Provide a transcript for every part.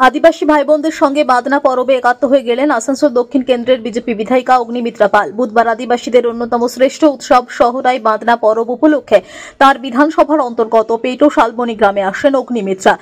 আদিবাসী ভাই বোনদের সঙ্গে বাদনা পরবে একাত্ম হয়ে গেলেন আসানসোল দক্ষিণ কেন্দ্রের বিজেপি বিধায়িকা অগ্নিমিত্রা পাল। বুধবার আদিবাসীদের অন্যতম শ্রেষ্ঠ উৎসব শহরাই বাদনা পরব উপলক্ষে তার বিধানসভার অন্তর্গত পেটো শালবনী গ্রামে আসেন অগ্নিমিত্রা।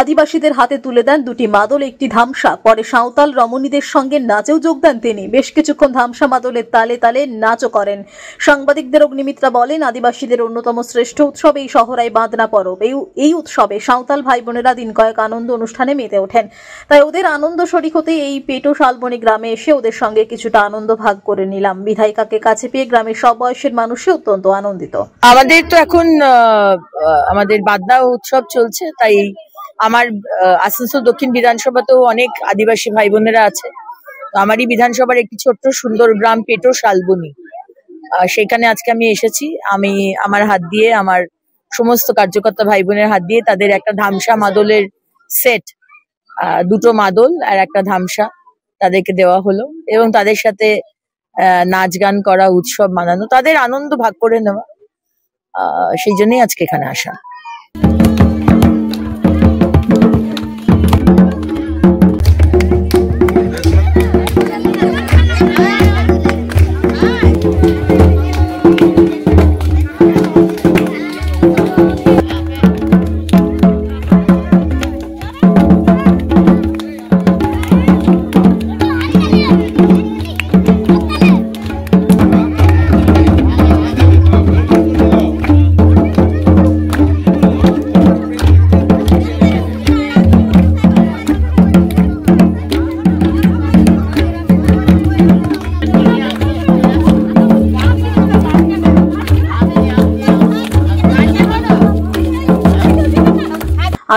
আদিবাসীদের হাতে তুলে দেন দুটি মাদল, একটি ধামসা। পরে সাঁওতাল রমণীদের সঙ্গে নাচেও যোগ দেন তিনি। বেশ কিছুক্ষণ ধামসা মাদলের তালে তালে নাচও করেন। সাংবাদিকদের অগ্নিমিত্রা বলেন, আদিবাসীদের অন্যতম শ্রেষ্ঠ উৎসব এই শহরাই বাদনা পরব। এই উৎসবে সাঁওতাল ভাই বোনেরা দিন কয়েক আনন্দ অনুষ্ঠানে মেতে ওঠেন। তাই ওদের আনন্দ শরিক হতে এই পেটো শালবনী গ্রামে এসে ওদের সঙ্গে কিছুটা আনন্দ ভাগ করে নিলাম। বিধায়িকাকে কাছে পেয়ে গ্রামের সব বয়সের মানুষই অত্যন্ত আনন্দিত। আমাদের তো এখন আমাদের বাদনা উৎসব চলছে, তাই আমার আসানসোল দক্ষিণ বিধানসভাতেও অনেক আদিবাসী ভাই বোনেরা আছে। আমারই বিধানসভার একটি ছোট্ট সুন্দর গ্রাম পেটো শালবনী, সেখানে আজকে আমি এসেছি। আমি আমার হাত দিয়ে, আমার সমস্ত কার্যকর্তা ভাই বোনের হাত দিয়ে তাদের একটা ধামসা মাদলের সেট, দুটো মাদল আর একটা ধামসা তাদেরকে দেওয়া হলো এবং তাদের সাথে নাচ গান করা, উৎসব মানানো, তাদের আনন্দ ভাগ করে নেওয়া, সেই জন্যই আজকে এখানে আসা।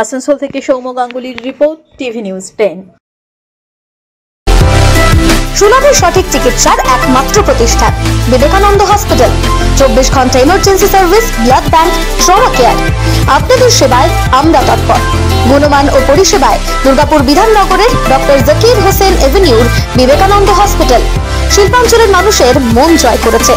আসানসোল থেকে সৌম্য গাঙ্গুলির রিপোর্ট, টিভি নিউজ 10। সুলভ সঠিক চিকিৎসার একমাত্র প্রতিষ্ঠান বিবেকানন্দ হসপিটাল। 24 ঘন্টা emergency service, blood bank, trauma care. আপনাদের সেবায় আমরা তৎপর। গুণমান ও পরিষেবায় দুর্গাপুর বিধাননগরের ডক্টর জাকির হোসেন এভিনিউর বিবেকানন্দ হসপিটাল শিল্পাঞ্চলের মানুষের মন জয় করেছে।